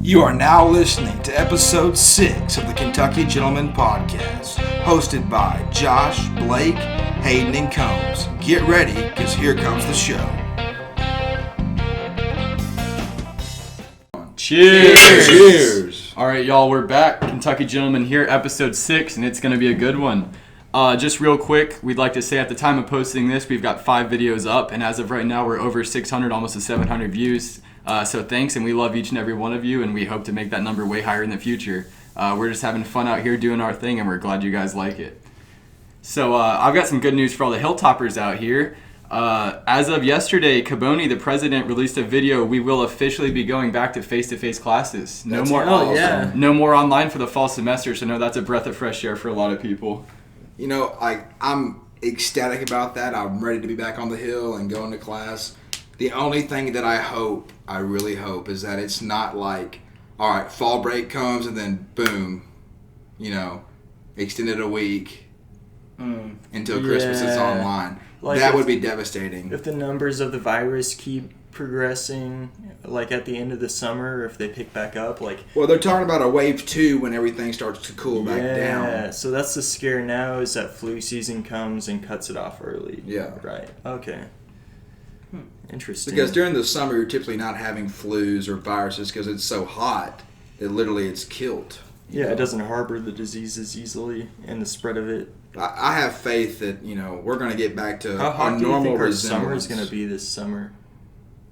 You are now listening to episode 6 of the Kentucky Gentleman Podcast, hosted by Josh, Blake, Hayden, and Combs. Get ready, because here comes the show. Cheers! Cheers! All right, y'all, we're back. Kentucky Gentleman here, episode 6, and it's going to be a good one. Just real quick, we'd like to say at the time of posting this, we've got 5 videos up, and as of right now, we're over 600, almost to 700 views. So thanks, and we love each and every one of you, and we hope to make that number way higher in the future. We're just having fun out here doing our thing, and we're glad you guys like it. So I've got some good news for all the Hilltoppers out here. As of yesterday, Caboni, the president, released a video. We will officially be going back to face-to-face classes. No more online for the fall semester, so no, that's a breath of fresh air for a lot of people. You know, I'm ecstatic about that. I'm ready to be back on the hill and going to class. The only thing that I really hope, is that it's not like, all right, fall break comes and then boom, extended a week until Christmas is online. Like that would be devastating. If the numbers of the virus keep progressing, like at the end of the summer, if they pick back up, Well, they're talking about a wave 2 when everything starts to cool back down. Yeah, so that's the scare now, is that flu season comes and cuts it off early. Yeah. Right. Okay. Interesting. Because during the summer, you're typically not having flus or viruses because it's so hot that literally it's killed. Yeah, it doesn't harbor the diseases easily and the spread of it. I have faith that, we're going to get back to How hot a do you normal think our resemblance. summer is going to be this summer?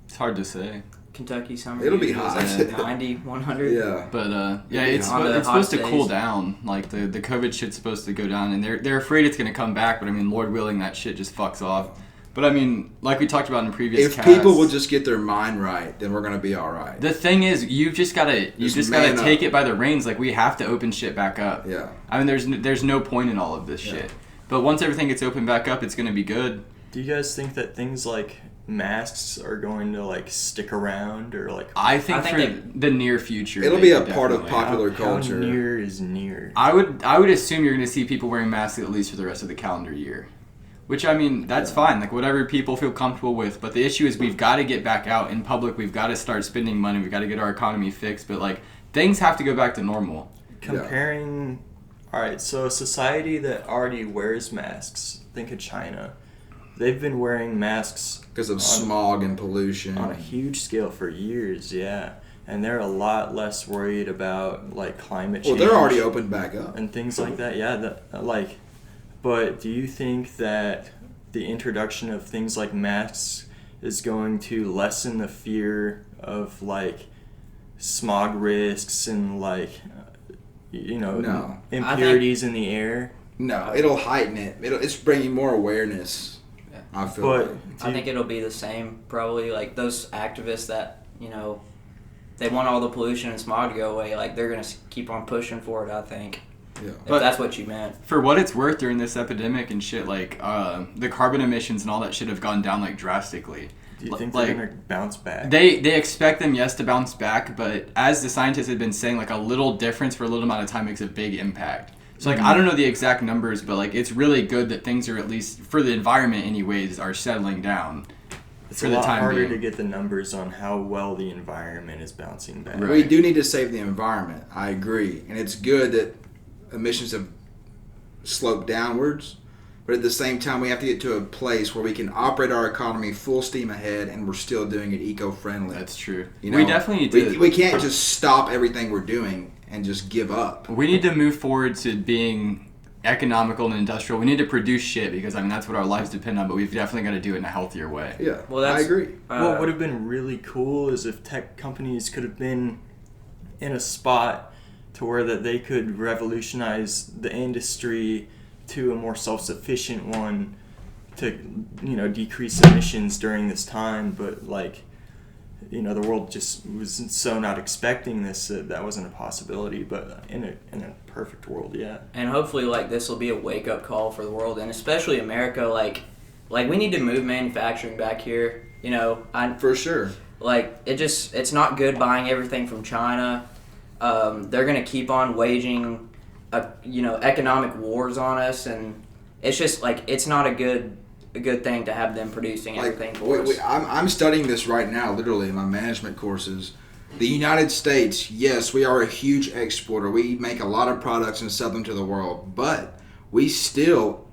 It's hard to say. Kentucky summer. It'll be hot. 90, 100. Yeah. But, it's supposed to cool down. Like, the COVID shit's supposed to go down, and they're afraid it's going to come back, but, Lord willing, that shit just fucks off. But, like we talked about in previous casts, people will just get their mind right, then we're going to be all right. The thing is, you've just got to take it by the reins. Like, we have to open shit back up. Yeah. There's no point in all of this shit. But once everything gets opened back up, it's going to be good. Do you guys think that things like masks are going to, stick around, or, I think for the near future. It'll be a part of popular culture. How near is near? I would assume you're going to see people wearing masks at least for the rest of the calendar year. Which, that's fine. Whatever people feel comfortable with. But the issue is we've got to get back out in public. We've got to start spending money. We've got to get our economy fixed. But, things have to go back to normal. Comparing... All right, so a society that already wears masks, think of China. They've been wearing masks... because of smog and pollution. On a huge scale for years, yeah. And they're a lot less worried about, climate change. Well, they're already opened back up. And things like that, yeah. But do you think that the introduction of things like masks is going to lessen the fear of, smog risks and, no. impurities in the air? No, it'll heighten it. It's bringing more awareness, I feel like. I think it'll be the same, probably. Those activists that, they want all the pollution and smog to go away. They're going to keep on pushing for it, I think. Yeah. But that's what you meant. For what it's worth, during this epidemic and shit, the carbon emissions and all that shit have gone down, drastically. Do you think they're going to bounce back? They expect them, yes, to bounce back, but as the scientists have been saying, a little difference for a little amount of time makes a big impact. So, I don't know the exact numbers, but, it's really good that things are, at least for the environment anyways, are settling down. It's a lot harder to get the numbers on how well the environment is bouncing back. Right. We do need to save the environment. I agree. And it's good that emissions have sloped downwards, but at the same time we have to get to a place where we can operate our economy full steam ahead and we're still doing it eco-friendly. That's true. We definitely need to... We can't just stop everything we're doing and just give up. We need to move forward to being economical and industrial. We need to produce shit because, that's what our lives depend on, but we've definitely got to do it in a healthier way. Yeah, I agree. What would have been really cool is if tech companies could have been in a spot to where that they could revolutionize the industry to a more self-sufficient one to, decrease emissions during this time. But, the world just was so not expecting this that wasn't a possibility. But in a perfect world, yeah. And hopefully, this will be a wake-up call for the world, and especially America. We need to move manufacturing back here, For sure. It's not good buying everything from China. They're going to keep on waging, economic wars on us, and it's just it's not a good thing to have them producing everything for us. I'm studying this right now, literally in my management courses, The United States, yes, we are a huge exporter. We make a lot of products and sell them to the world, but we still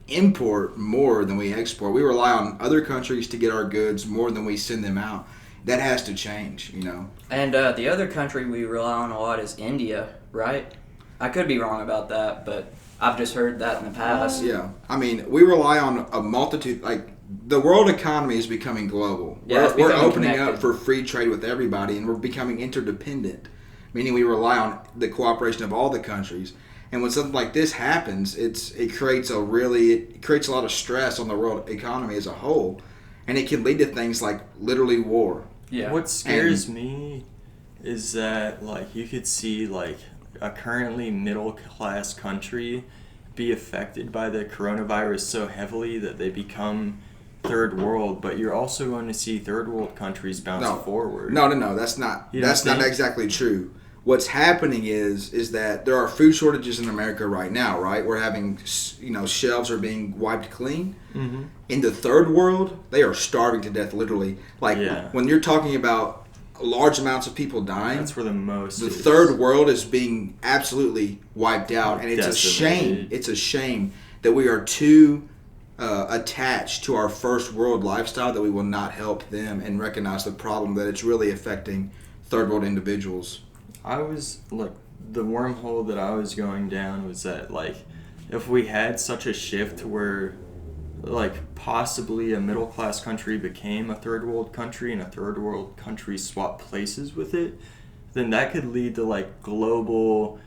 import more than we export. We rely on other countries to get our goods more than we send them out. That has to change, you know. And the other country we rely on a lot is India, right? I could be wrong about that, but I've just heard that in the past. Yeah. I mean, we rely on a multitude, like, the world economy is becoming global. Yeah, it's we're becoming opening connected. up for free trade with everybody, and we're becoming interdependent, meaning we rely on the cooperation of all the countries. And when something like this happens, it creates a lot of stress on the world economy as a whole, and it can lead to things like literally war. Yeah. What scares me is that, like, you could see, like, a currently middle-class country be affected by the coronavirus so heavily that they become third world, but you're also going to see third world countries bounce forward. No, that's not You don't that's not think? exactly true. What's happening is that there are food shortages in America right now, right? We're having, shelves are being wiped clean. Mm-hmm. In the third world, they are starving to death, literally. Like, when you're talking about large amounts of people dying, That's where the most the is. third world is being absolutely wiped out. And it's a shame. Decimated. It's a shame that we are too attached to our first world lifestyle that we will not help them and recognize the problem that it's really affecting third world individuals. The wormhole that I was going down was that, like, if we had such a shift where, like, possibly a middle class country became a third world country and a third world country swapped places with it, then that could lead to, like, global,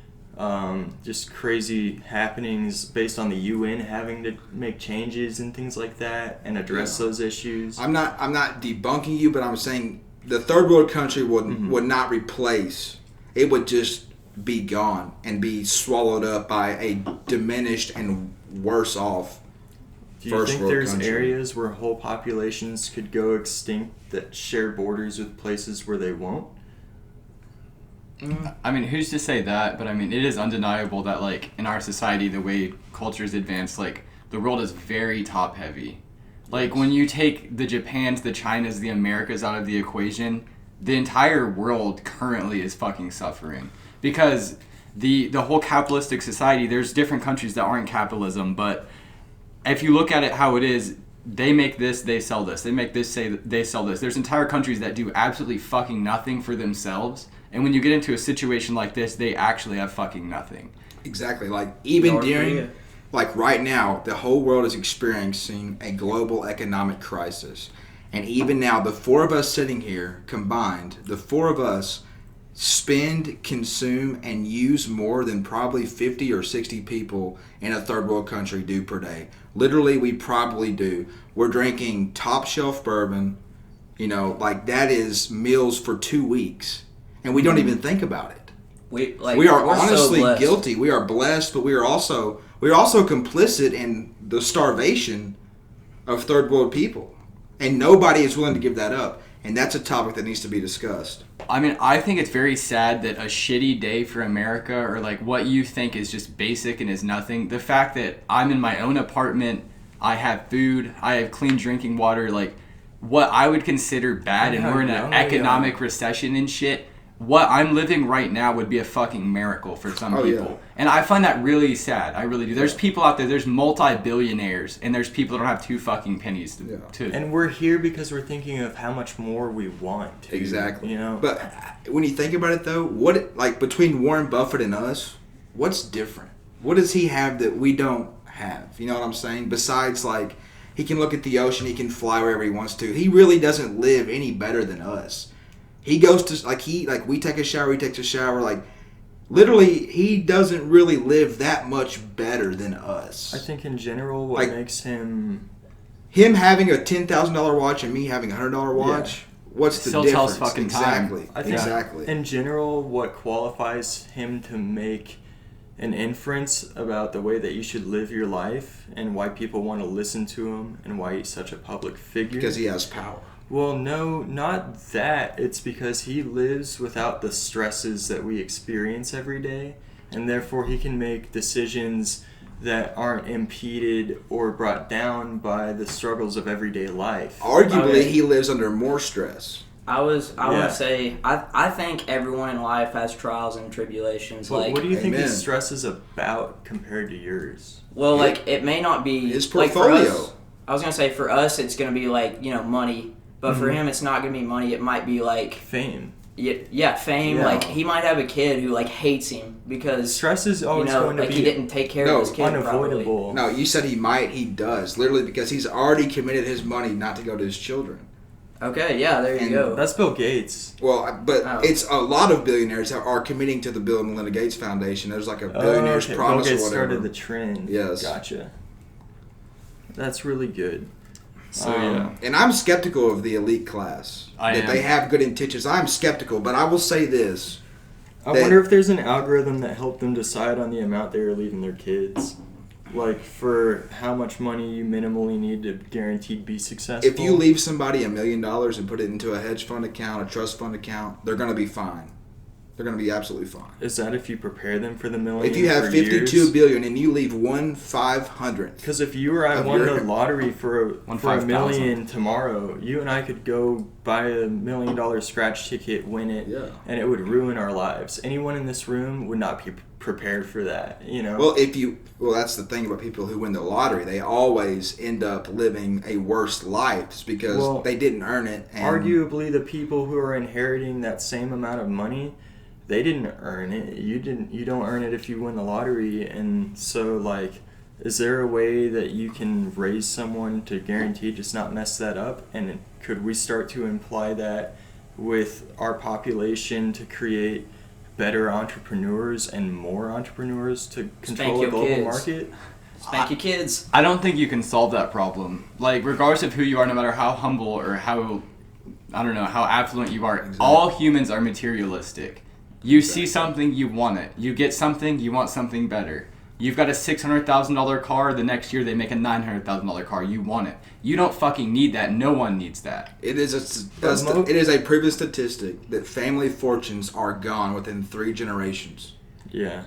just crazy happenings based on the UN having to make changes and things like that and address those issues. I'm not debunking you, but I'm saying the third world country would not replace. It would just be gone and be swallowed up by a diminished and worse off Do you first think world there's country. areas where whole populations could go extinct that share borders with places where they won't? I mean, who's to say that? But I mean, it is undeniable that, like, in our society, the way cultures advance, like, the world is very top heavy. Like, when you take the Japans, the Chinas, the Americas out of the equation, the entire world currently is fucking suffering. Because the whole capitalistic society, there's different countries that aren't capitalism, but if you look at it how it is, they make this, they sell this. They make this, they sell this. There's entire countries that do absolutely fucking nothing for themselves. And when you get into a situation like this, they actually have fucking nothing. Exactly. Like, even North during, Korea. like, right now, the whole world is experiencing a global economic crisis. And even now, the four of us sitting here combined, the four of us spend, consume, and use more than probably 50 or 60 people in a third world country do per day. Literally, we probably do. We're drinking top shelf bourbon, like, that is meals for 2 weeks. And we don't even think about it. We We're so honestly blessed. guilty. We are blessed, but we are also complicit in the starvation of third world people. And nobody is willing to give that up. And that's a topic that needs to be discussed. I mean, I think it's very sad that a shitty day for America, or like what you think is just basic and is nothing, the fact that I'm in my own apartment, I have food, I have clean drinking water, like what I would consider bad, and we're in an economic recession and shit, what I'm living right now would be a fucking miracle for some people. Yeah. And I find that really sad. I really do. There's people out there, there's multi-billionaires, and there's people that don't have 2 fucking pennies to And we're here because we're thinking of how much more we want to. Exactly. You know? But when you think about it, though, between Warren Buffett and us, what's different? What does he have that we don't have? You know what I'm saying? Besides, like, he can look at the ocean, he can fly wherever he wants to. He really doesn't live any better than us. He goes to, we take a shower, he takes a shower, like, literally, he doesn't really live that much better than us. I think in general, what makes him having a $10,000 watch and me having a $100 watch, what's the Still difference? tells fucking time. Exactly. I think Exactly. in general, what qualifies him to make an inference about the way that you should live your life and why people want to listen to him and why he's such a public figure. Because he has power. Well, no, not that. It's because he lives without the stresses that we experience every day, and therefore he can make decisions that aren't impeded or brought down by the struggles of everyday life. Arguably, he lives under more stress. I want to say I think everyone in life has trials and tribulations. But like, what do you think Amen. his stress is about compared to yours? well, like it may not be His like, portfolio. for us, I was gonna say for us it's gonna be like money, but for him it's not gonna be money. It might be like Fame. Yeah, fame. Yeah. Like he might have a kid who like hates him because Stress is always going to like be he didn't take care of his kid unavoidable. No, you said he might. He does. Literally because he's already committed his money not to go to his children. Okay, yeah, there you And go. That's Bill Gates. Well, but Oh. it's a lot of billionaires that are committing to the Bill and Melinda Gates Foundation. There's like a billionaire's Okay. promise Bill Gates or whatever. started the trend. Yes. Gotcha. That's really good. So And I'm skeptical of the elite class. I that am. they have good intentions. I'm skeptical, but I will say this. I That- wonder if there's an algorithm that helped them decide on the amount they were leaving their kids. Like, for how much money you minimally need to guaranteed be successful. If you leave somebody $1 million and put it into a hedge fund account, a trust fund account, they're going to be fine. They're going to be absolutely fine. Is that if you prepare them for the million? If you have for 52 years? billion and you leave 1/500th, Because if you or I Of won your- the lottery for One a 5,000. million tomorrow, you and I could go buy $1 million scratch ticket, win it, Yeah. and it would ruin our lives. Anyone in this room would not be prepared for that, you know? well, that's the thing about people who win the lottery. They always end up living a worse life just because Well, they didn't earn it. And arguably, the people who are inheriting that same amount of money, they didn't earn it. You don't earn it if you win the lottery. And so, like, is there a way that you can raise someone to guarantee just not mess that up? And could we start to imply that with our population to create better entrepreneurs and more entrepreneurs to control your a global kids. market? Spank your kids. I don't think you can solve that problem. Like, regardless of who you are, no matter how humble or how, I don't know, how affluent you are, Exactly. all humans are materialistic. You see something, you want it. You get something, you want something better. You've got a $600,000 car, the next year they make a $900,000 car. You want it. You don't fucking need that. No one needs that. it is a proven statistic that family fortunes are gone within 3 generations. Yeah.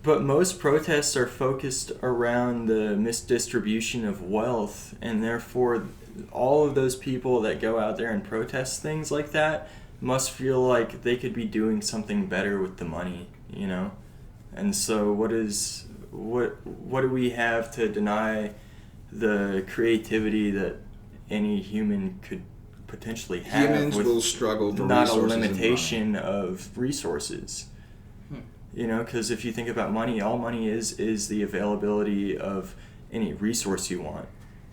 But most protests are focused around the misdistribution of wealth, and therefore all of those people that go out there and protest things like that must feel like they could be doing something better with the money, you know? And so what do we have to deny the creativity that any human could potentially have Humans with will struggle for not a resources and money. limitation of resources? You know, because if you think about money, all money is the availability of any resource you want.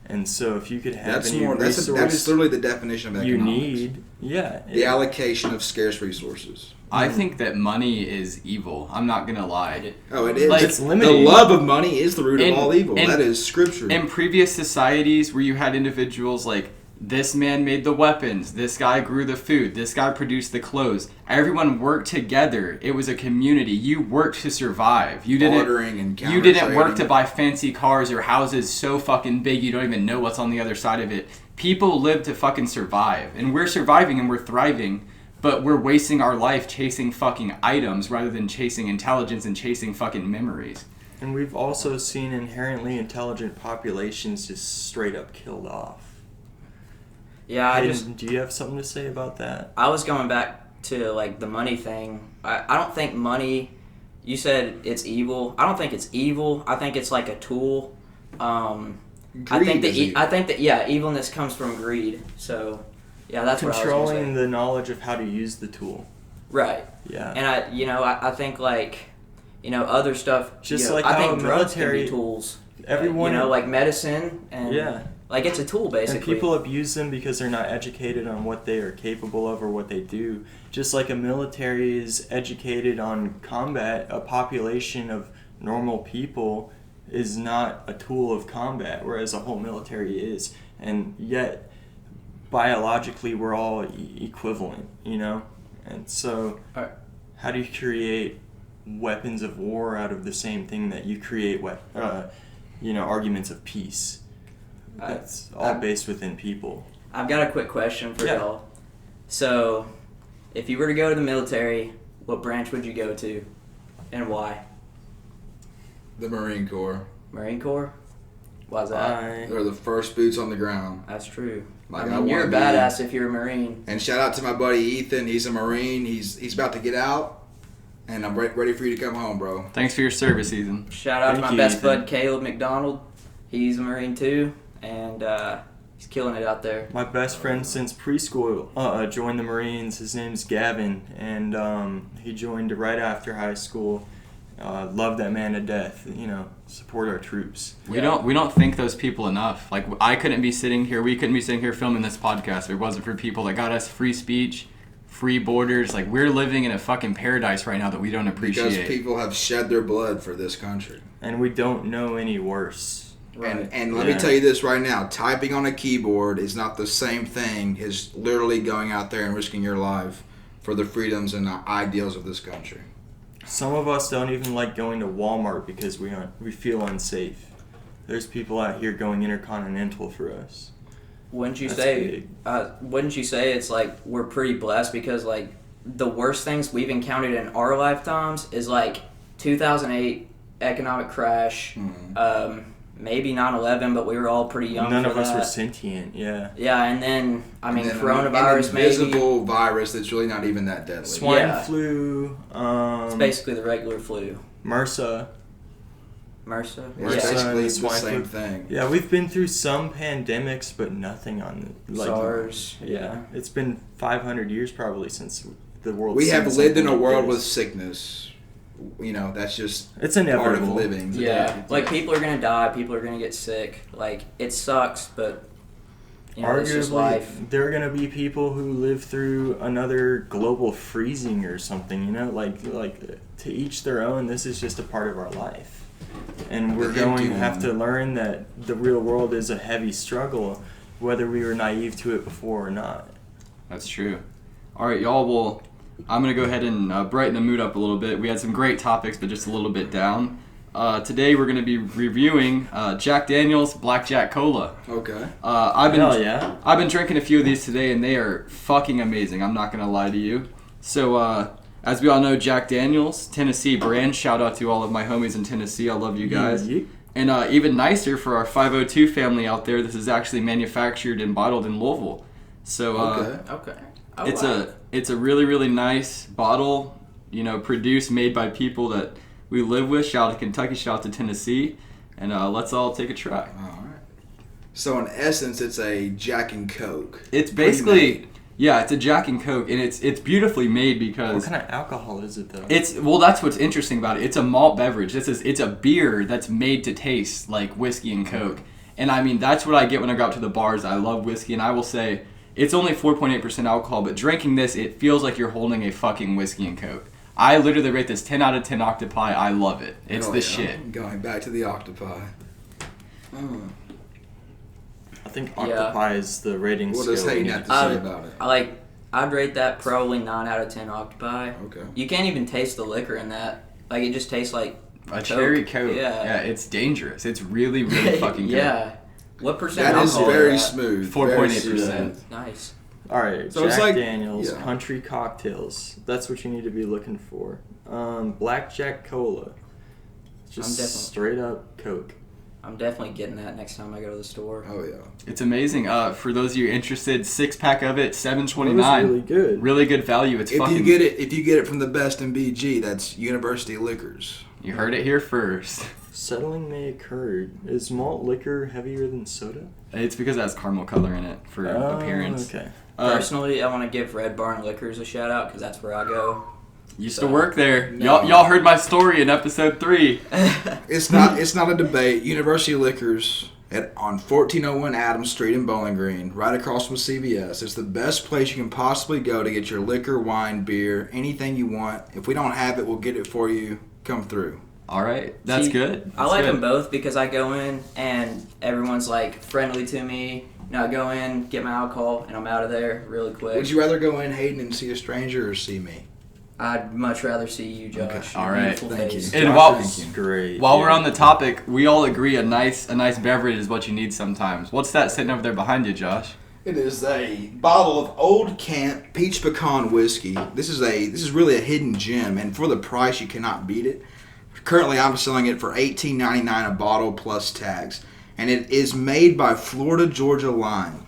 And so if you could have That's any more. That resource is literally the definition of you economics. need, yeah. The allocation of scarce resources. I think that money is evil. I'm not gonna lie. Oh, it is. Like, it's the limiting. love of money is the root In- of all evil. in- That is scripture. In previous societies where you had individuals like, this man made the weapons, this guy grew the food, this guy produced the clothes. Everyone worked together. It was a community. You worked to survive. You Bartering and you didn't work to counter-trading. buy fancy cars or houses so fucking big you don't even know what's on the other side of it. People live to fucking survive. And we're surviving and we're thriving, but we're wasting our life chasing fucking items rather than chasing intelligence and chasing fucking memories. And we've also seen inherently intelligent populations just straight up killed off. Yeah, Hayden, do you have something to say about that? I was going back to like the money thing. I don't think money. You said it's evil. I don't think it's evil. I think it's like a tool. I think is evil. that evilness comes from greed. So yeah, that's what I was gonna Controlling say. the knowledge of how to use the tool. Right. Yeah. And I think like other stuff. Just like I how think drugs can military- be tools. Everyone, like medicine and yeah. like it's a tool basically. And people abuse them because they're not educated on what they are capable of or what they do. Just like a military is educated on combat, a population of normal people is not a tool of combat, whereas a whole military is. And yet, biologically, we're all equivalent, you know? And so, Alright. how do you create weapons of war out of the same thing that you create arguments of peace? That's all based within people. I've got a quick question for Yeah. y'all. So, if you were to go to the military, what branch would you go to, and why? The Marine Corps. Marine Corps? Why's that? They're the first boots on the ground. That's true. Like, I mean, you're a wanna be- badass if you're a Marine. And shout out to my buddy Ethan. He's a Marine. He's about to get out, and I'm ready for you to come home, bro. Thanks for your service, Ethan. Shout out to Thank my you, best Ethan. bud Caleb McDonald. He's a Marine too, and he's killing it out there. My best friend since preschool joined the Marines. His name's Gavin, and he joined right after high school. Love that man to death. You know, support our troops. We don't think those people enough. Like, we couldn't be sitting here filming this podcast if it wasn't for people that got us free speech, free borders. Like, we're living in a fucking paradise right now that we don't appreciate. Because people have shed their blood for this country. And we don't know any worse. Right. And let me tell you this right now. Typing on a keyboard is not the same thing as literally going out there and risking your life for the freedoms and ideals of this country. Some of us don't even like going to Walmart because we feel unsafe. There's people out here going intercontinental for us. Wouldn't you That's say? big. Wouldn't you say it's like we're pretty blessed because like the worst things we've encountered in our lifetimes is like 2008 economic crash, maybe 9/11, but we were all pretty young. None for of us that. were sentient. Yeah. Yeah, and then I mean And then coronavirus an maybe. invisible virus that's really not even that deadly. Swine Yeah. flu. It's basically the regular flu. MRSA. MRSA. It's Yeah. basically the Swine same flu. thing. Yeah, we've been through some pandemics, but nothing on the SARS. Yeah, it's been 500 years probably since the world. We have lived in a world with with. sickness. You know, that's just It's part of inevitable. living. Yeah, like people are gonna die, people are gonna get sick. Like it sucks, but you know, it's just Arguably, life. there are gonna be people who live through another global freezing or something. You know, like to each their own. This is just a part of our life, and we're The going empty to have one. to learn that the real world is a heavy struggle, whether we were naive to it before or not. That's true. All right, y'all. Well, I'm going to go ahead and brighten the mood up a little bit. We had some great topics, but just a little bit down. Today, we're going to be reviewing Jack Daniel's Blackjack Cola. Okay. Hell yeah. I've been drinking a few of these today, and they are fucking amazing. I'm not going to lie to you. So, as we all know, Jack Daniel's, Tennessee brand. Shout out to all of my homies in Tennessee. I love you guys. Yeet. And even nicer for our 502 family out there, this is actually manufactured and bottled in Louisville. So, Okay. Okay. It's a really, really nice bottle, you know, produced, made by people that we live with. Shout out to Kentucky, shout out to Tennessee, and let's all take a try. All right. So in essence, it's a Jack and Coke. It's basically, Pre-made. yeah, it's a Jack and Coke, and it's beautifully made What because kind of alcohol is it though? that's what's interesting about it. It's a malt beverage. It's a beer that's made to taste like whiskey and Coke, and I mean that's what I get when I go out to the bars. I love whiskey, and I will say. It's only 4.8% alcohol, but drinking this, it feels like you're holding a fucking whiskey and Coke. I literally rate this 10 out of 10 octopi. I love it. It's Oh, the yeah. shit. Going back to the octopi. I think Yeah. octopi is the rating What scale. does Hayden we have need to say about it? I'd rate that probably 9 out of 10 octopi. Okay. You can't even taste the liquor in that. Like it just tastes like A Coke. cherry Coke. Yeah. It's dangerous. It's really, really fucking good. yeah. What percent That is alcohol very that? smooth. 4.8%. Nice. All right, So Jack it's like- Daniel's yeah. country cocktails. That's what you need to be looking for. Blackjack Cola. Just definitely- straight up Coke. I'm definitely getting that next time I go to the store. Oh yeah. It's amazing. For those of you interested, 6-pack of it, It $7.29. was really good. Really good value. It's If fucking. you get it from the best in BG, that's University Liquors. You heard it here first. Settling may occur. Is malt liquor heavier than soda? It's because it has caramel color in it for appearance. Okay. Personally, I want to give Red Barn Liquors a shout out because that's where I go. Used to work there. No. Y'all heard my story in episode 3. It's not a debate. University Liquors on 1401 Adams Street in Bowling Green, right across from CVS. It's the best place you can possibly go to get your liquor, wine, beer, anything you want. If we don't have it, we'll get it for you. Come through. All right, that's See, good. I That's like good. them both because I go in and everyone's like friendly to me. You know, I go in, get my alcohol, and I'm out of there really quick. Would you rather go in, Hayden, and see a stranger or see me? I'd much rather see you, Josh. Okay. Your All right. beautiful Thank you. face. And Josh while- is great. While yeah. we're on the topic, we all agree a nice beverage is what you need sometimes. What's that sitting over there behind you, Josh? It is a bottle of Old Kent Peach Pecan whiskey. This is really a hidden gem, and for the price, you cannot beat it. Currently, I'm selling it for $18.99 a bottle plus tags, and it is made by Florida Georgia Lime.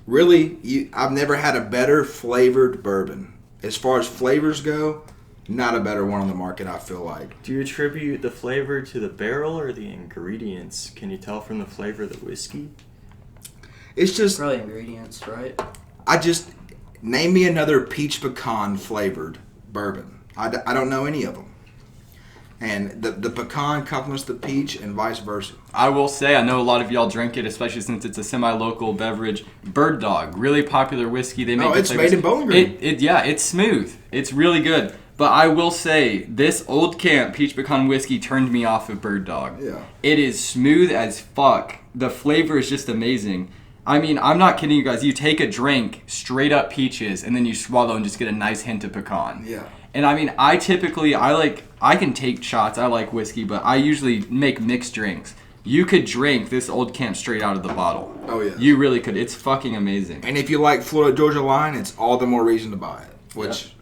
Really, I've never had a better flavored bourbon. As far as flavors go, not a better one on the market, I feel like. Do you attribute the flavor to the barrel or the ingredients? Can you tell from the flavor of the whiskey? It's just, Probably ingredients, right? name me another peach pecan flavored bourbon. I don't know any of them. And the pecan complements the peach and vice versa. I will say, I know a lot of y'all drink it, especially since it's a semi-local beverage. Bird Dog, really popular whiskey. They make it's made in Bowling Green. It's smooth. It's really good. But I will say, this Old Camp Peach Pecan Whiskey turned me off of Bird Dog. Yeah. It is smooth as fuck. The flavor is just amazing. I mean, I'm not kidding you guys. You take a drink, straight up peaches, and then you swallow and just get a nice hint of pecan. Yeah. And I mean, I can take shots. I like whiskey, but I usually make mixed drinks. You could drink this Old Camp straight out of the bottle. Oh, yeah. You really could. It's fucking amazing. And if you like Florida Georgia line, it's all the more reason to buy it. Which,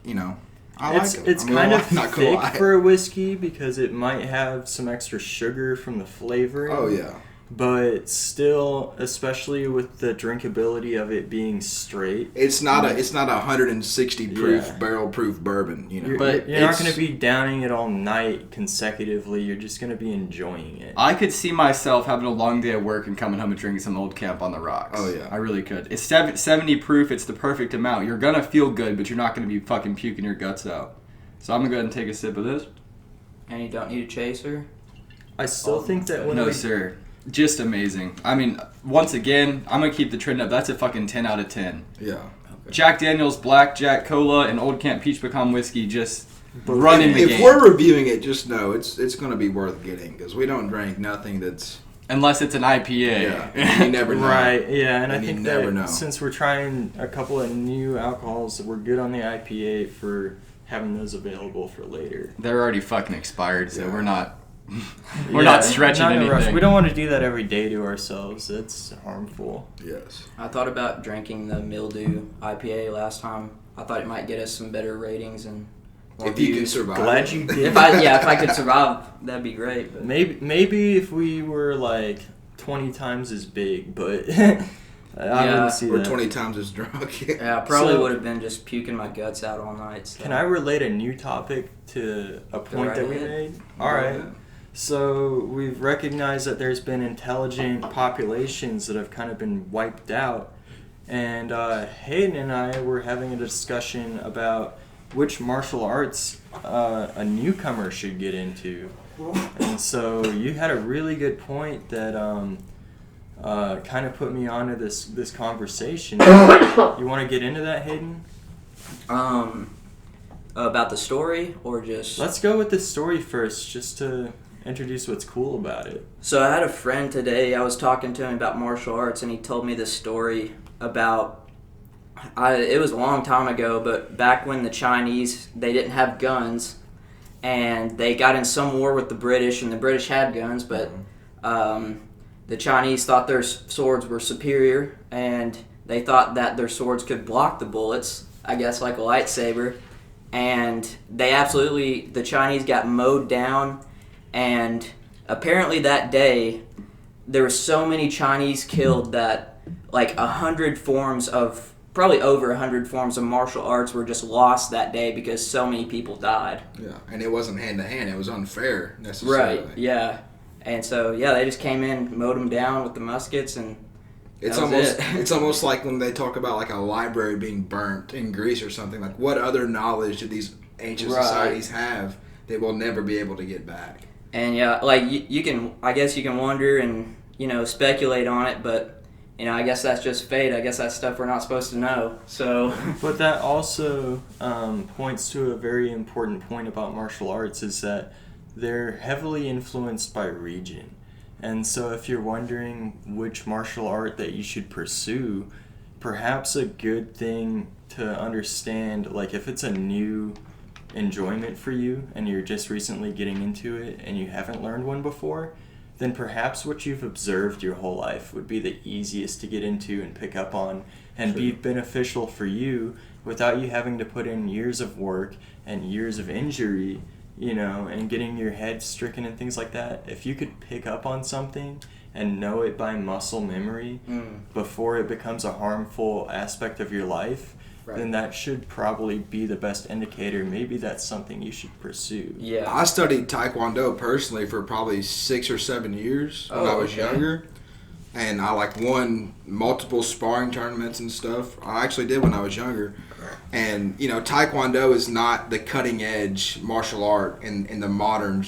I like it. It's kind of thick for a whiskey because it might have some extra sugar from the flavoring. Oh, yeah. But still, especially with the drinkability of it being straight, it's not a 160 proof barrel proof bourbon, But you're not going to be downing it all night consecutively. You're just going to be enjoying it. I could see myself having a long day at work and coming home and drinking some Old Camp on the rocks. Oh, yeah. I really could. It's 70 proof. It's the perfect amount. You're going to feel good, but you're not going to be fucking puking your guts out. So I'm going to go ahead and take a sip of this. And you don't need a chaser? I still think that when No, sir. Just amazing. I mean, once again, I'm going to keep the trend up. That's a fucking 10 out of 10. Yeah. Okay. Jack Daniels, Blackjack Cola, and Old Camp Peach Pecan Whiskey just running the game. If we're reviewing it, just know it's going to be worth getting because we don't drink nothing that's... Unless it's an IPA. Yeah, you never know. Right, yeah, and I think never know. Since we're trying a couple of new alcohols, we're good on the IPA for having those available for later. They're already fucking expired, so Yeah. we're not... We're not stretching not in a anything. rush. We don't want to do that every day to ourselves. It's harmful. Yes. I thought about drinking the Mildew IPA last time. I thought it might get us some better ratings and more If you can views. survive. Glad you did. If I could survive, that'd be great. But. Maybe if we were like 20 times as big, but I wouldn't see Or that. 20 times as drunk. Yeah, I probably So- would have been just puking my guts out all night. So. Can I relate a new topic to a point right that we ahead. made? All right. So we've recognized that there's been intelligent populations that have kind of been wiped out. And Hayden and I were having a discussion about which martial arts a newcomer should get into. And so you had a really good point that kind of put me onto this conversation. You want to get into that, Hayden? About the story or just... Let's go with the story first, just to introduce what's cool about it. So I had a friend today, I was talking to him about martial arts, and he told me this story about, it was a long time ago, but back when the Chinese, they didn't have guns, and they got in some war with the British, and the British had guns, but the Chinese thought their swords were superior, and they thought that their swords could block the bullets, I guess like a lightsaber, and the Chinese got mowed down. And apparently that day, there were so many Chinese killed that like probably over 100 forms of martial arts were just lost that day because so many people died. Yeah, and it wasn't hand to hand. It was unfair necessarily. Right, yeah. And so, yeah, they just came in, mowed them down with the muskets, and It's almost like when they talk about like a library being burnt in Greece or something. Like, what other knowledge did these ancient societies have they will never be able to get back? And yeah, like you can, I guess you can wonder and speculate on it, but I guess that's just fate. I guess that's stuff we're not supposed to know. So, but that also points to a very important point about martial arts is that they're heavily influenced by region. And so if you're wondering which martial art that you should pursue, perhaps a good thing to understand, like if it's a new enjoyment for you and you're just recently getting into it and you haven't learned one before, then perhaps what you've observed your whole life would be the easiest to get into and pick up on and be beneficial for you without you having to put in years of work and years of injury, and getting your head stricken and things like that. If you could pick up on something and know it by muscle memory before it becomes a harmful aspect of your life, then that should probably be the best indicator. Maybe that's something you should pursue. Yeah. I studied Taekwondo personally for probably 6 or 7 years when I was younger. And I won multiple sparring tournaments and stuff. I actually did when I was younger. And, Taekwondo is not the cutting edge martial art in the modern,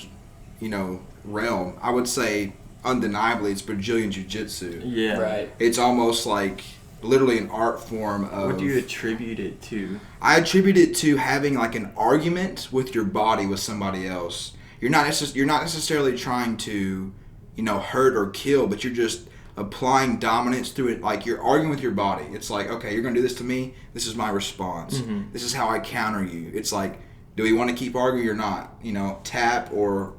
realm. I would say undeniably it's Brazilian Jiu-Jitsu. Yeah. Right. It's almost like literally an art form of... What do you attribute it to? I attribute it to having an argument with your body with somebody else. You're not necessarily trying to, hurt or kill, but you're just applying dominance through it. You're arguing with your body. It's okay, you're going to do this to me. This is my response. Mm-hmm. This is how I counter you. It's do we want to keep arguing or not? Tap or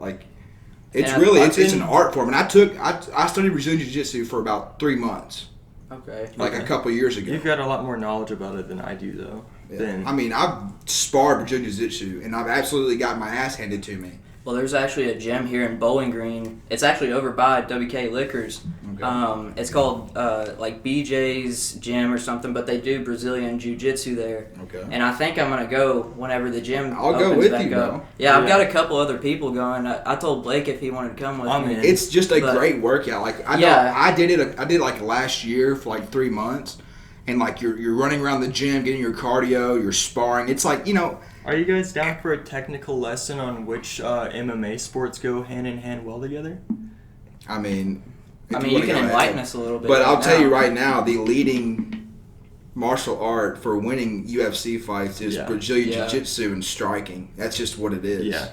It's it's an art form. And I studied Brazilian Jiu-Jitsu for about 3 months. Okay. A couple years ago. You've got a lot more knowledge about it than I do, though. Yeah. I've sparred Brazilian Jiu-Jitsu, and I've absolutely got my ass handed to me. Well, there's actually a gym here in Bowling Green. It's actually over by WK Liquors. Okay. It's called BJ's Gym or something, but they do Brazilian Jiu-Jitsu there. Okay. And I think I'm going to go whenever the gym I'll go opens with back you, up. bro. Yeah, I've got a couple other people going. I told Blake if he wanted to come with me. It's just a great workout. I did it. I did last year for 3 months, and you're running around the gym, getting your cardio, you're sparring. It's Are you guys down for a technical lesson on which MMA sports go hand in hand well together? You can enlighten us a little bit. But I'll tell you right now, the leading martial art for winning UFC fights is Brazilian Jiu-Jitsu and striking. That's just what it is. Yeah.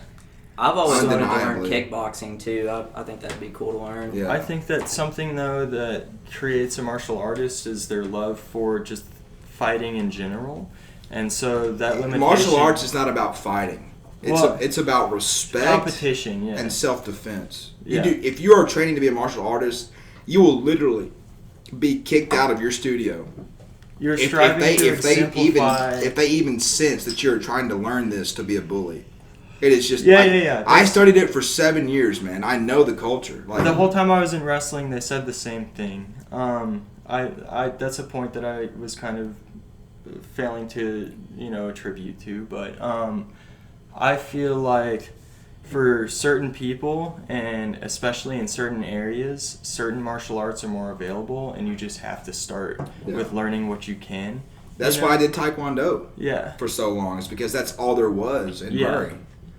I've always wanted to learn Undeniably. kickboxing too. I think that'd be cool to learn. Yeah. I think that something, though, that creates a martial artist is their love for just fighting in general. And so that limitation... Martial arts is not about fighting. It's about respect, competition, and self-defense. Yeah. If you are training to be a martial artist, you will literally be kicked out of your studio. You're striving to exemplify... If they even sense that you're trying to learn this to be a bully. It is just... Yeah. I studied it for 7 years, man. I know the culture. The whole time I was in wrestling, they said the same thing. That's a point that I was kind of failing to, attribute to, but I feel like for certain people, and especially in certain areas, certain martial arts are more available, and you just have to start with learning what you can. That's why I did Taekwondo Yeah. for so long, is because that's all there was in Murray.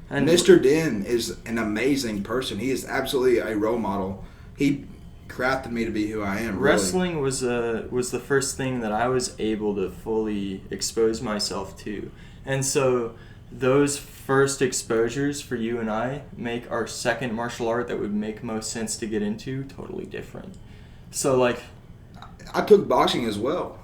And Mr. Den is an amazing person. He is absolutely a role model. He crafted me to be who I am. Wrestling was the first thing that I was able to fully expose myself to, and so those first exposures for you and I make our second martial art that would make most sense to get into totally different. So I took boxing as well.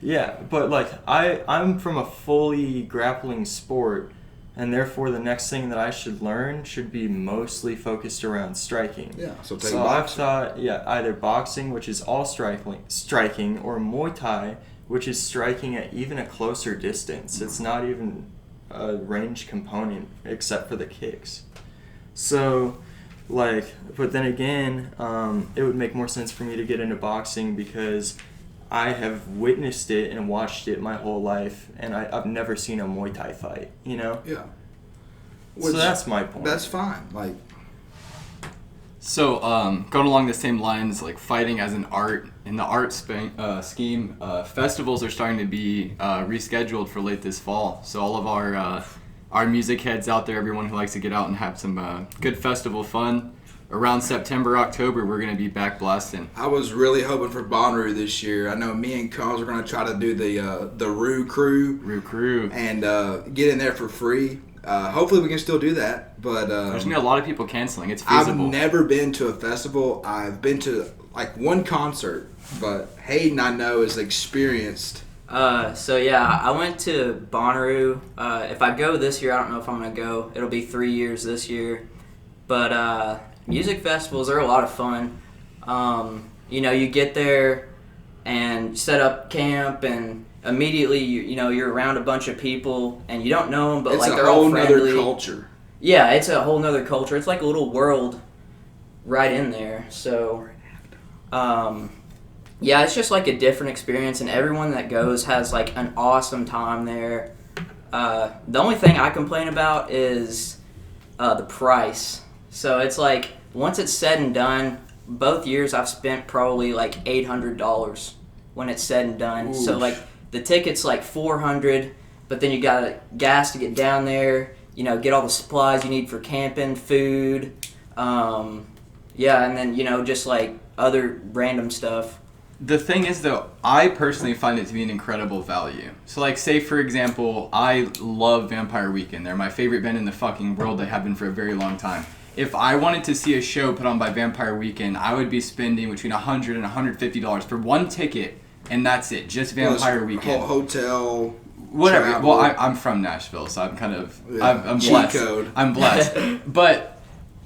Yeah, but I'm from a fully grappling sport, and therefore the next thing that I should learn should be mostly focused around striking. Yeah, so take So boxing. I've thought, either boxing, which is all striking, or Muay Thai, which is striking at even a closer distance. It's not even a range component except for the kicks. So, but then again, it would make more sense for me to get into boxing because I have witnessed it and watched it my whole life, and I've never seen a Muay Thai fight, Yeah. So that's my point. That's fine. So, going along the same lines, fighting as an art, in the art scheme, festivals are starting to be rescheduled for late this fall. So all of our music heads out there, everyone who likes to get out and have some good festival fun, around September, October, we're going to be back blasting. I was really hoping for Bonnaroo this year. I know me and Combs are going to try to do the Roo Crew. And get in there for free. Hopefully we can still do that. But there's going to be a lot of people canceling. It's feasible. I've never been to a festival. I've been to one concert, but Hayden I know is experienced. I went to Bonnaroo. If I go this year, I don't know if I'm going to go. It'll be 3 years this year. But music festivals are a lot of fun. You get there and set up camp, and immediately you're around a bunch of people and you don't know them, but they're all friendly. It's a whole nother culture. Yeah, it's a whole nother culture. It's like a little world right in there. So Yeah, it's just like a different experience, and everyone that goes has like an awesome time there. The only thing I complain about is the price. So it's like, once it's said and done, both years I've spent probably like $800 when it's said and done. Oof. So like the ticket's like $400, but then you got gas to get down there, get all the supplies you need for camping, food, yeah, and then, just like other random stuff. The thing is, though, I personally find it to be an incredible value. So, like, say, for example, I love Vampire Weekend. They're my favorite band in the fucking world. They have been for a very long time. If I wanted to see a show put on by Vampire Weekend, I would be spending between $100 and $150 for one ticket, and that's it. Just Vampire Weekend. Hotel. Whatever. Travel. Well, I'm from Nashville, so I'm kind of... Yeah. I'm Cheat blessed. code. I'm blessed. But...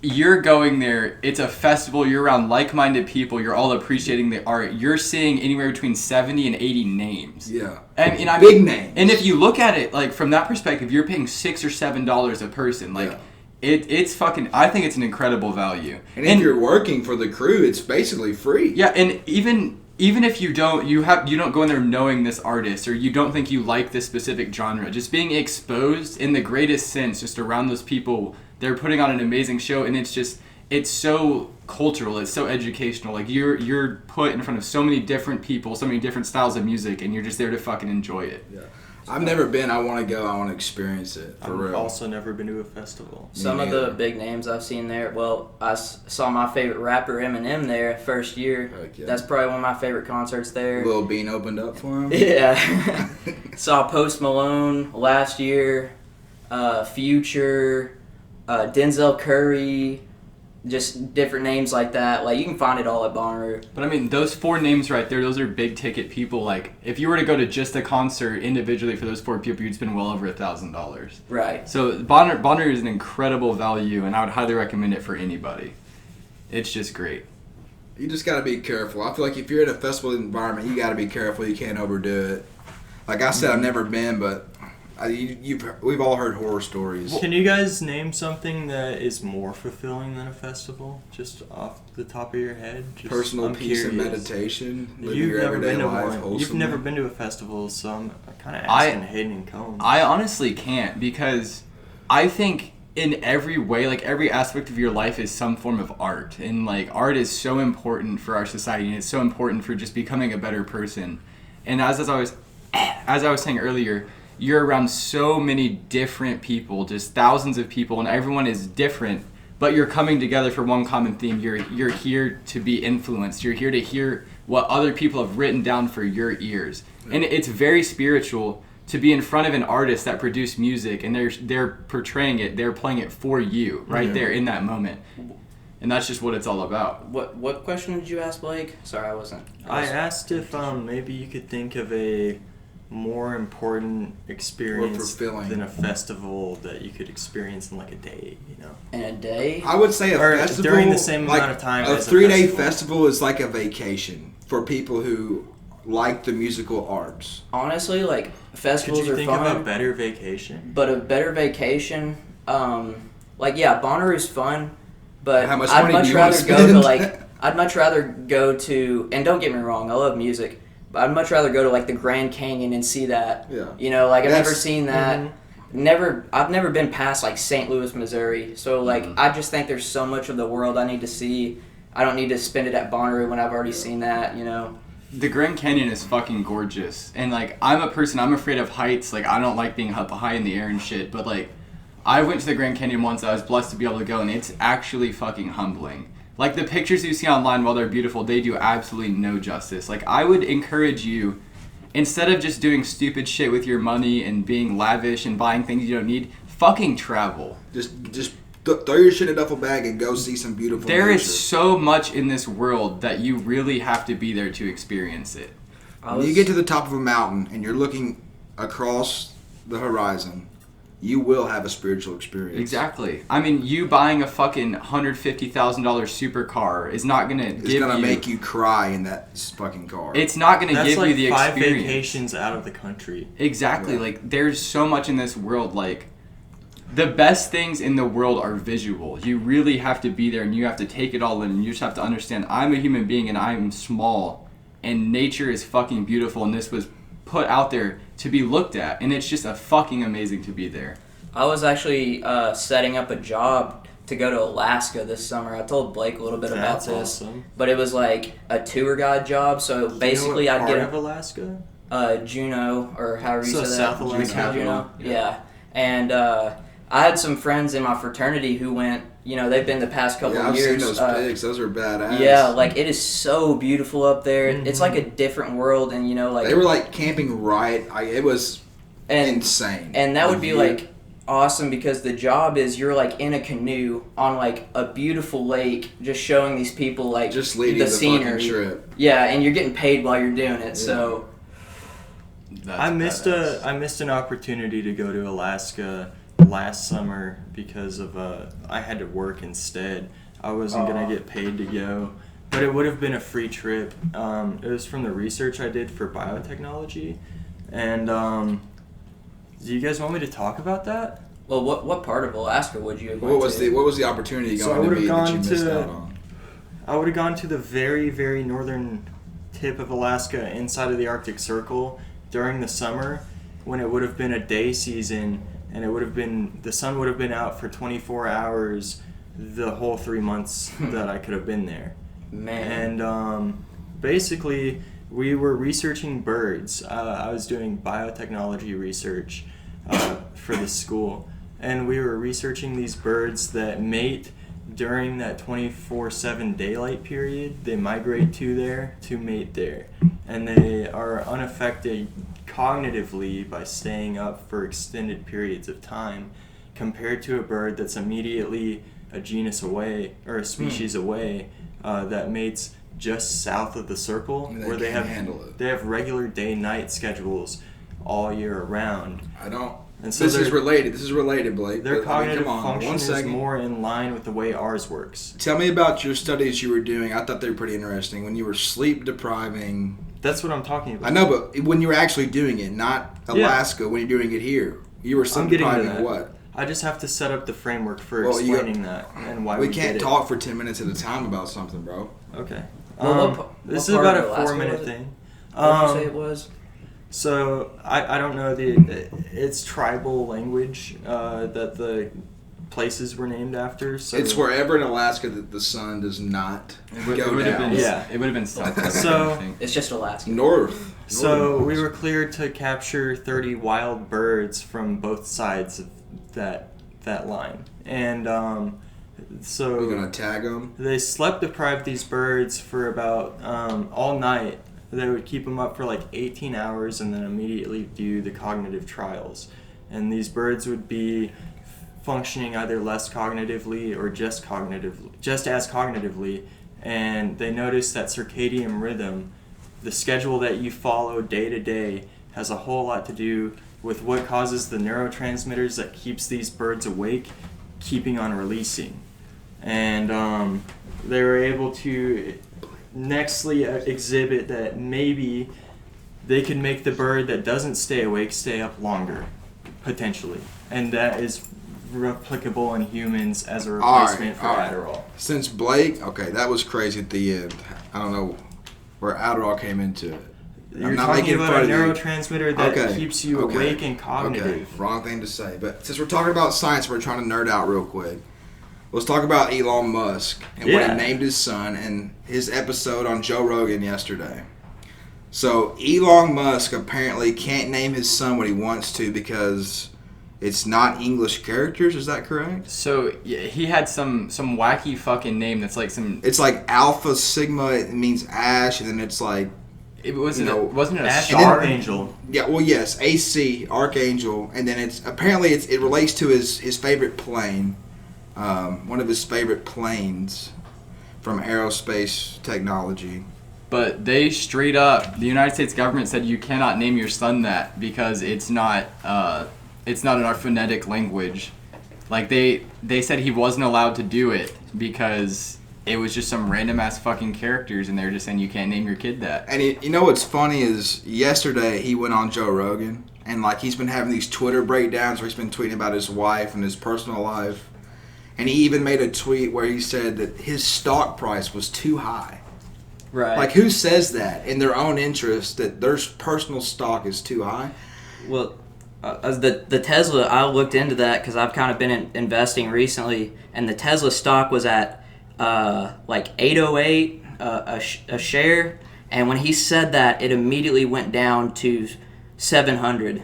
You're going there, it's a festival, you're around like-minded people, you're all appreciating the art. You're seeing anywhere between 70 and 80 names. Yeah. And I Big mean, names. And if you look at it, like, from that perspective, you're paying $6 or $7 a person. Like, Yeah. it's fucking, I think it's an incredible value. And if you're working for the crew, it's basically free. Yeah, and even if you don't, you don't go in there knowing this artist, or you don't think you like this specific genre, just being exposed in the greatest sense, just around those people. They're putting on an amazing show, and it's so cultural, it's so educational. Like, you're put in front of so many different people, so many different styles of music, and you're just there to fucking enjoy it. Yeah. I've never been. I want to go. I want to experience it. For I've real. also never been to a festival. Some of the big names I've seen there, well, I saw my favorite rapper Eminem there first year. Heck yeah. That's probably one of my favorite concerts there. Lil Bean opened up for him. Yeah. Saw Post Malone last year, Future, Denzel Curry, just different names like that. Like, you can find it all at Bonnaroo. But I mean, those 4 names right there, those are big ticket people. Like, if you were to go to just a concert individually for those 4 people, you'd spend well over $1,000. Right. So Bonnaroo is an incredible value, and I would highly recommend it for anybody. It's just great. You just got to be careful. I feel like if you're in a festival environment, you got to be careful. You can't overdo it. Like I said, I've never been, but we've all heard horror stories. Can you guys name something that is more fulfilling than a festival, just off the top of your head? Personal I'm peace and curious. meditation, living You've your never everyday been to life one. You've wholesomely. never been to a festival, so I'm kind of asking Hayden and Cone. I honestly can't, because I think in every way, like, every aspect of your life is some form of art. And, like, art is so important for our society, and it's so important for just becoming a better person. And as I was saying earlier, you're around so many different people, just thousands of people, and everyone is different, but you're coming together for one common theme. You're here to be influenced. You're here to hear what other people have written down for your ears. And it's very spiritual to be in front of an artist that produced music, and they're portraying it, they're playing it for you right there in that moment. And that's just what it's all about. What question did you ask, Blake? Sorry, I wasn't. I asked if maybe you could think of a more important experience fulfilling. than a festival that you could experience in like a day, In a day? I would say a Or festival during the same like, amount of time A as a 3-day festival. festival is like a vacation for people who like the musical arts. Honestly, like, Could festivals you are think of a fun, better vacation? but a better vacation, like, yeah, Bonnaroo's fun, but How much I'd money much do you wanna rather go to, spend? like, I'd much rather go to, and don't get me wrong, I love music, but I'd much rather go to, like, the Grand Canyon and see that. Yeah. Like, I've That's- never seen that. I've never been past, like, St. Louis, Missouri, so, like, I just think there's so much of the world I need to see. I don't need to spend it at Bonnaroo when I've already seen that, The Grand Canyon is fucking gorgeous. And, like, I'm afraid of heights. Like, I don't like being up high in the air and shit. But, like, I went to the Grand Canyon once. I was blessed to be able to go, and it's actually fucking humbling. Like, the pictures you see online, while they're beautiful, they do absolutely no justice. Like, I would encourage you, instead of just doing stupid shit with your money and being lavish and buying things you don't need, fucking travel. Just throw your shit in a duffel bag and go see some beautiful There nature. is so much in this world that you really have to be there to experience it. When you get to the top of a mountain and you're looking across the horizon, you will have a spiritual experience. Exactly. I mean, you buying a fucking $150,000 supercar is not gonna It's gonna make you cry in that fucking car. It's not gonna That's give like you the 5 experience. vacations out of the country. Exactly. Yeah. Like, there's so much in this world. Like, The best things in the world are visual. You really have to be there and you have to take it all in. And you just have to understand I'm a human being and I'm small. And nature is fucking beautiful. And this was put out there to be looked at. And it's just a fucking amazing to be there. I was actually setting up a job to go to Alaska this summer. I told Blake a little bit about this. Awesome. But it was like a tour guide job. So basically I'd get of Alaska? Juneau, or however you say that. South Alaska. Juneau. Yeah. And I had some friends in my fraternity who went, they've been the past couple I've years. seen those pics. Those are badass. Yeah, like it is so beautiful up there. Mm-hmm. It's like a different world, and like they were like camping right. It was insane. And that would be like awesome because the job is you're like in a canoe on like a beautiful lake, just showing these people like just leading the the scenery. fucking trip. Yeah, and you're getting paid while you're doing it. Yeah. So I missed an opportunity to go to Alaska last summer because of I had to work instead. I wasn't gonna get paid to go, but it would have been a free trip. It was from the research I did for biotechnology, and do you guys want me to talk about that? Well, what part of Alaska would you have What was the opportunity going to be that you missed out on? I would have gone to the very, very northern tip of Alaska inside of the Arctic Circle during the summer when it would have been a day season and the sun would have been out for 24 hours the whole 3 months that I could have been there. Man. And basically we were researching birds. I was doing biotechnology research for the school, and we were researching these birds that mate during that 24/7 daylight period. They migrate to mate there, and they are unaffected cognitively by staying up for extended periods of time compared to a bird that's immediately a genus away or a species away that mates just south of the circle, where they have regular day-night schedules all year round. And so this is related, Blake. Their cognitive function is more in line with the way ours works. Tell me about your studies you were doing. I thought they were pretty interesting. When you were sleep depriving. That's what I'm talking about. I know, but when you were actually doing it, not Alaska, when you're doing it here, you were sleep depriving what? I just have to set up the framework for explaining that and why we can't talk for 10 minutes at a time about something, bro. Okay. This is about a 4-minute thing. What did you say it was? So I don't know it's tribal language that the places were named after. So it's wherever in Alaska that the sun does not go down. It would have been south. So it's just Alaska. North. So we were cleared to capture 30 wild birds from both sides of that line, and so we're gonna tag them. They slept deprived these birds for about all night. They would keep them up for like 18 hours and then immediately do the cognitive trials. And these birds would be functioning either less cognitively or just as cognitively. And they noticed that circadian rhythm, the schedule that you follow day to day, has a whole lot to do with what causes the neurotransmitters that keeps these birds awake keeping on releasing. And they were able to nextly exhibit that maybe they could make the bird that doesn't stay awake stay up longer, potentially. And that is replicable in humans as a replacement for Adderall. Since Blake, that was crazy at the end. I don't know where Adderall came into it. You're talking about a neurotransmitter that keeps you awake and cognitive. Okay, wrong thing to say. But since we're talking about science, we're trying to nerd out real quick. Let's talk about Elon Musk and what he named his son and his episode on Joe Rogan yesterday. So Elon Musk apparently can't name his son what he wants to because it's not English characters. Is that correct? So he had some wacky fucking name that's like some. It's like Alpha Sigma. It means ash, and then it's like. It wasn't it a Ash star? Archangel. Yeah, well, yes, AC Archangel, and then it relates to his favorite plane. One of his favorite planes from aerospace technology. But they straight up, the United States government said you cannot name your son that because it's not in our phonetic language. Like they said he wasn't allowed to do it because it was just some random ass fucking characters, and they're just saying you can't name your kid that. And you know what's funny is yesterday he went on Joe Rogan And like he's been having these Twitter breakdowns where he's been tweeting about his wife and his personal life. And he even made a tweet where he said that his stock price was too high. Right. Like, who says that in their own interest that their personal stock is too high? Well, the Tesla, I looked into that because I've kind of been investing recently, and the Tesla stock was at like 808 a share, and when he said that, it immediately went down to 700.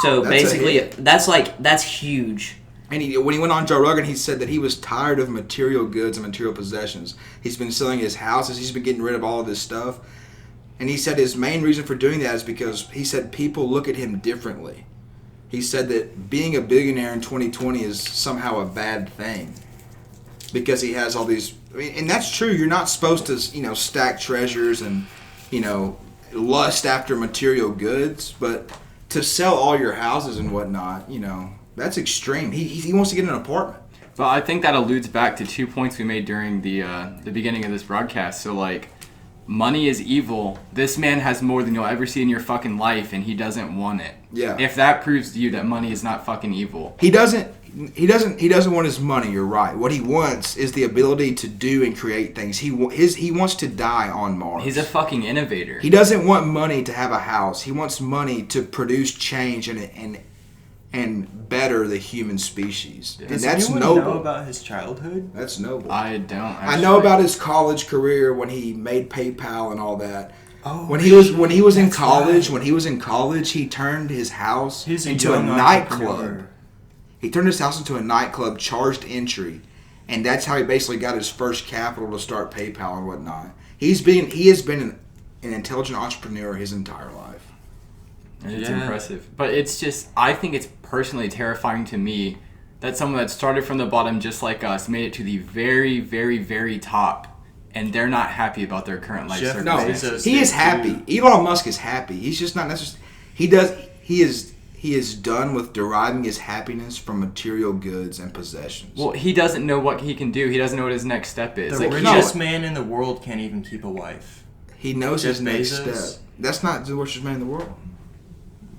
So That's basically, a hit. that's huge. And when he went on Joe Rogan, he said that he was tired of material goods and material possessions. He's been selling his houses. He's been getting rid of all of this stuff. And he said his main reason for doing that is because he said people look at him differently. He said that being a billionaire in 2020 is somehow a bad thing because he has all these. I mean, and that's true. You're not supposed to, stack treasures and, lust after material goods. But to sell all your houses and whatnot, that's extreme. He wants to get an apartment. Well, I think that alludes back to 2 points we made during the beginning of this broadcast. So, like, money is evil. This man has more than you'll ever see in your fucking life, and he doesn't want it. Yeah. If that proves to you that money is not fucking evil. He doesn't want his money. You're right. What he wants is the ability to do and create things. He wants to die on Mars. He's a fucking innovator. He doesn't want money to have a house. He wants money to produce change and better the human species. And Does that's anyone noble. know about his childhood? That's noble. I don't. Actually. I know about his college career when he made PayPal and all that. Oh, when he was in that's college, right. when he was in college, he turned his house He's into a young nightclub. entrepreneur. He turned his house into a nightclub, charged entry, and that's how he basically got his first capital to start PayPal and whatnot. He has been an intelligent entrepreneur his entire life. It's Yeah. impressive. But it's just, I think it's personally terrifying to me that someone that started from the bottom just like us made it to the very, very, very top, and they're not happy about their current life Jeff circumstances. Bezos. He is did happy. too. Elon Musk is happy. He's just not necessarily. He is done with deriving his happiness from material goods and possessions. Well, he doesn't know what he can do. He doesn't know what his next step is. The Like, richest man in the world can't even keep a wife. He knows his Jeff next Bezos? step. That's not the richest man in the world.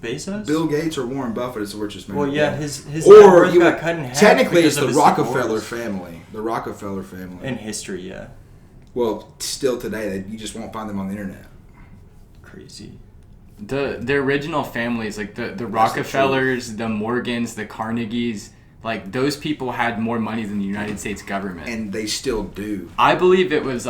Bezos? Bill Gates or Warren Buffett is the richest man. Well, in the yeah, world. his net worth got cut in half. technically because it's of the his Rockefeller divorce. family. The Rockefeller family. In history, yeah. Well, still today, you just won't find them on the internet. Crazy. the original families, like the Rockefellers, the Morgans, the Carnegies, like those people had more money than the United States government. And they still do. I believe it was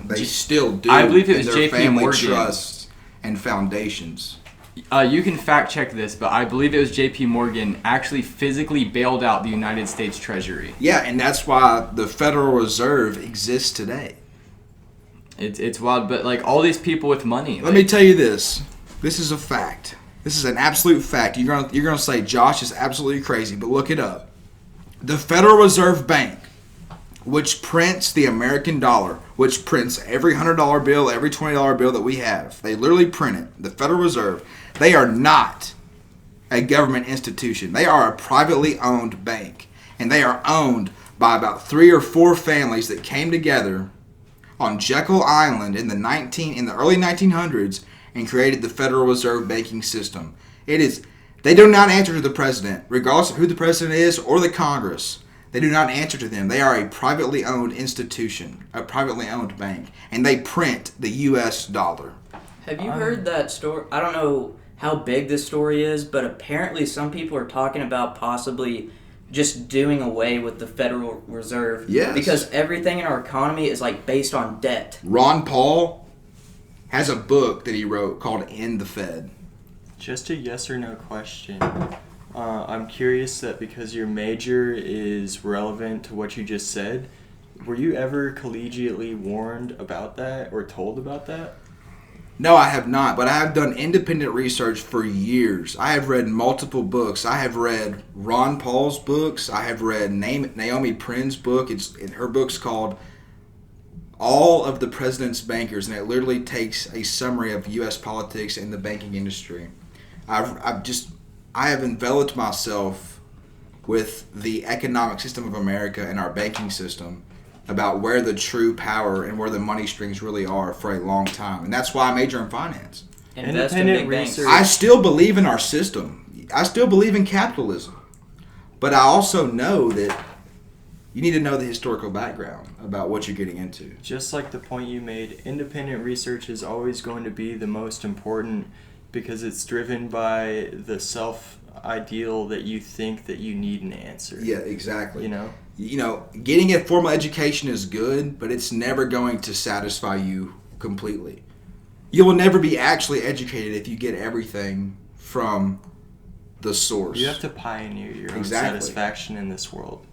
They still do. I believe it in was their JP family Morgan. trusts and foundations. you can fact check this, but I believe it was JP Morgan actually physically bailed out the United States Treasury. Yeah, and that's why the Federal Reserve exists today. It's wild, but like all these people with money. Let me tell you this. This is a fact. This is an absolute fact. You're gonna say Josh is absolutely crazy, but look it up. The Federal Reserve Bank, which prints the American dollar, which prints every $100 bill, every $20 bill that we have. They literally print it. The Federal Reserve. They are not a government institution. They are a privately owned bank, and they are owned by about 3 or 4 families that came together on Jekyll Island in the early 1900s and created the Federal Reserve banking system. They do not answer to the president, regardless of who the president is or the Congress. They do not answer to them. They are a privately owned institution, a privately owned bank, and they print the U.S. dollar. Have you heard that story? I don't know how big this story is, but apparently some people are talking about possibly just doing away with the Federal Reserve. Yes. Because everything in our economy is like based on debt. Ron Paul has a book that he wrote called End the Fed. Just a yes or no question. I'm curious that because your major is relevant to what you just said, were you ever collegiately warned about that or told about that? No, I have not, but I have done independent research for years. I have read multiple books. I have read Ron Paul's books. I have read Naomi Prin's book. Her book's called All of the President's Bankers, and it literally takes a summary of U.S. politics and the banking industry. I have enveloped myself with the economic system of America and our banking system about where the true power and where the money strings really are for a long time. And that's why I major in finance. Invest in Independent big banks. research. I still believe in our system. I still believe in capitalism. But I also know that you need to know the historical background about what you're getting into. Just like the point you made, independent research is always going to be the most important because it's driven by the self-ideal that you think that you need an answer. Yeah, exactly. You know? Getting a formal education is good, but it's never going to satisfy you completely. You will never be actually educated if you get everything from the source. You have to pioneer your own Exactly. satisfaction in this world.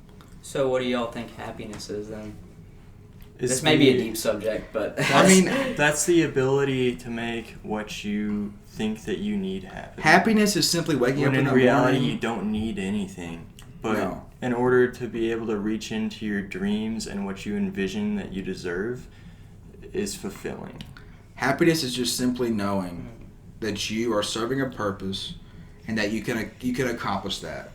So what do y'all think happiness is then? It's This may be a deep subject, but That's the ability to make what you think that you need happen. Happiness is simply waking When up in the reality morning. you don't need anything. But No. in order to be able to reach into your dreams and what you envision that you deserve is fulfilling. Happiness is just simply knowing that you are serving a purpose and that you can accomplish that.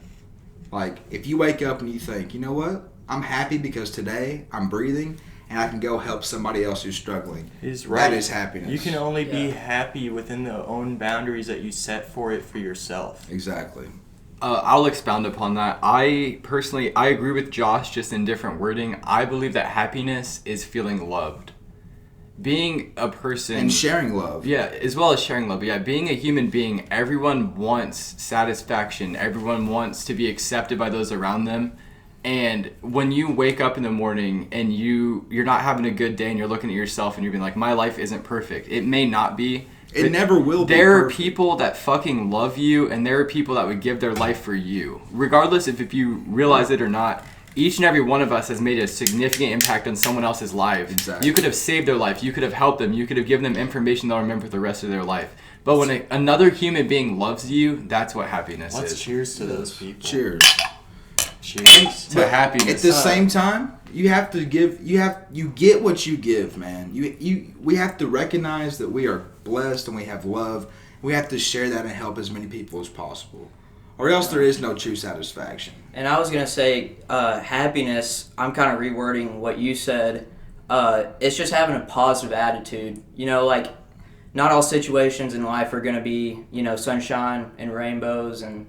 Like, if you wake up and you think, you know what? I'm happy because today I'm breathing and I can go help somebody else who's struggling. He's right. That is happiness. You can only be Yeah. happy within the own boundaries that you set for it for yourself. Exactly. I'll expound upon that. I agree with Josh, just in different wording. I believe that happiness is feeling loved. Being a person... And sharing love. Yeah, as well as sharing love. Yeah, being a human being, everyone wants satisfaction. Everyone wants to be accepted by those around them. And when you wake up in the morning and you're not having a good day and you're looking at yourself and you're being like, my life isn't perfect. It may not be. It never will be There are perfect. people that fucking love you, and there are people that would give their life for you. Regardless if you realize it or not, each and every one of us has made a significant impact on someone else's life. Exactly. You could have saved their life. You could have helped them. You could have given them information they'll remember for the rest of their life. But when another human being loves you, that's what happiness Let's is. cheers to those people. Cheers. Cheers. To happiness. At the same time, you have to give. You get what you give, man. We have to recognize that we are blessed and we have love. We have to share that and help as many people as possible, or else there is no true satisfaction. And I was going to say, happiness, I'm kind of rewording what you said. It's just having a positive attitude. You know, like, not all situations in life are going to be, sunshine and rainbows. And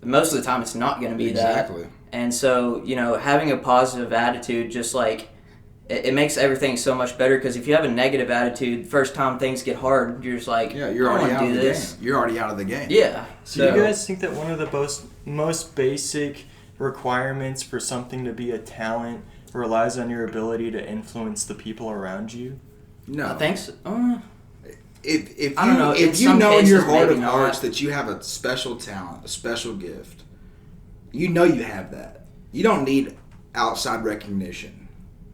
most of the time it's not going to be Exactly. that. And so, having a positive attitude, just like, it makes everything so much better. Because if you have a negative attitude, first time things get hard, you're just like, Yeah, you're I don't already want out to of do the this. game. You're already out of the game. Yeah. Do you guys think that one of the most basic requirements for something to be a talent relies on your ability to influence the people around you? No. I think so. If I don't know, in if you some know in your cases, heart of maybe hearts not. that you have a special talent, a special gift, you know you have that. You don't need outside recognition.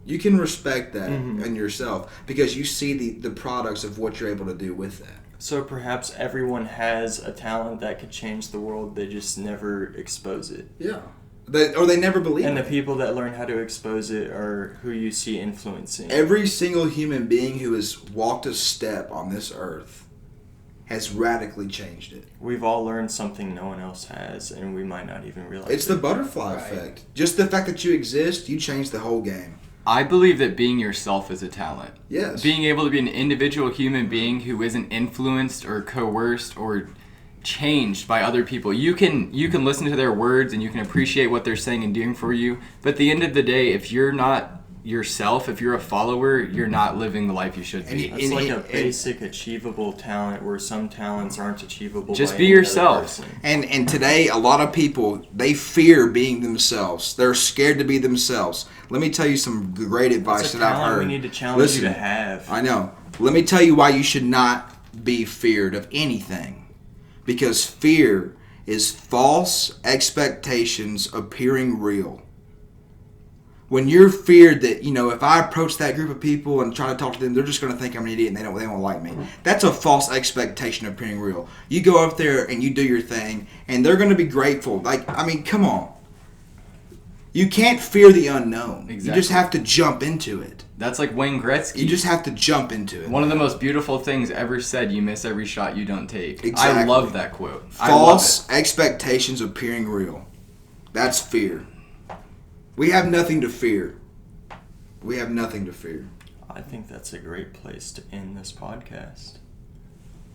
You can respect that in yourself because you see the products of what you're able to do with that. So perhaps everyone has a talent that could change the world, they just never expose it. Yeah. They never believe And the it. people that learn how to expose it are who you see influencing. Every single human being who has walked a step on this earth has radically changed it. We've all learned something no one else has, and we might not even realize It's it. the butterfly effect. Just the fact that you exist, you change the whole game. I believe that being yourself is a talent. Yes. Being able to be an individual human being who isn't influenced or coerced or changed by other people. You can listen to their words and you can appreciate what they're saying and doing for you. But at the end of the day, if you're not yourself, if you're a follower, you're not living the life you should be. It's like a basic achievable talent where some talents aren't achievable. Just by be any other yourself. person. And today, a lot of people, they fear being themselves. They're scared to be themselves. Let me tell you some great advice It's a that I've talent heard. we need to challenge Listen, you to have. I know. Let me tell you why you should not be feared of anything. Because fear is false expectations appearing real. When you're feared that, if I approach that group of people and try to talk to them, they're just going to think I'm an idiot and they won't like me. That's a false expectation appearing real. You go up there and you do your thing and they're going to be grateful. Come on. You can't fear the unknown. Exactly. You just have to jump into it. That's like Wayne Gretzky. You just have to jump into it. One of the most beautiful things ever said, you miss every shot you don't take. Exactly. I love that quote. False expectations appearing real. That's fear. We have nothing to fear. We have nothing to fear. I think that's a great place to end this podcast.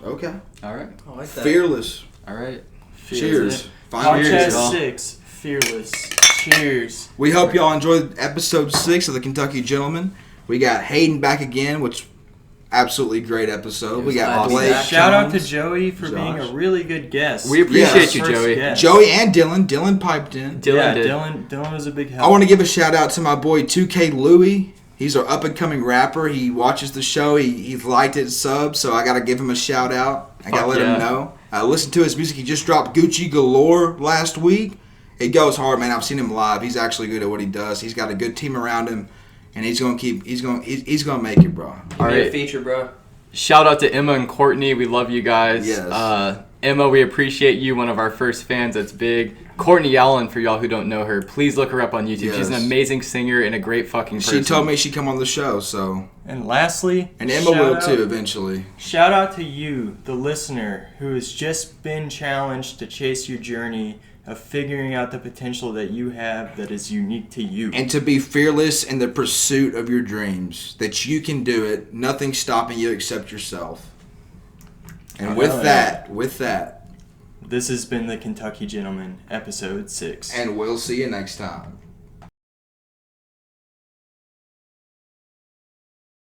Okay. All right. I like that. Fearless. All right. Cheers. Final Podcast cheers. y'all. 6. Fearless. Cheers. We hope y'all enjoyed episode 6 of the Kentucky Gentleman. We got Hayden back again, which absolutely great episode. We got awesome. Blake. Shout out to Jones, Joey for being a Josh. really good guest. We appreciate you, First Joey. guest. Joey and Dylan. Dylan piped in. Dylan did. Dylan was a big help. I want to give a shout out to my boy 2K Louie. He's our up and coming rapper. He watches the show. He's liked it, subbed, so I got to give him a shout out. I got to Fuck let yeah. him know. Listen to his music. He just dropped Gucci Galore last week. It goes hard, man. I've seen him live. He's actually good at what he does. He's got a good team around him, and he's gonna make it, bro. All Give me a right. feature, bro. Shout out to Emma and Courtney. We love you guys. Yes. Emma, we appreciate you. One of our first fans. That's big. Courtney Allen, for y'all who don't know her, please look her up on YouTube. Yes. She's an amazing singer and a great fucking person. She told me she'd come on the show, so And lastly, and Emma shout will out- too eventually. Shout out to you, the listener, who has just been challenged to chase your journey of figuring out the potential that you have that is unique to you. And to be fearless in the pursuit of your dreams, that you can do it. Nothing stopping you except yourself. And with that, This has been the Kentucky Gentleman, episode 6. and we'll see you next time.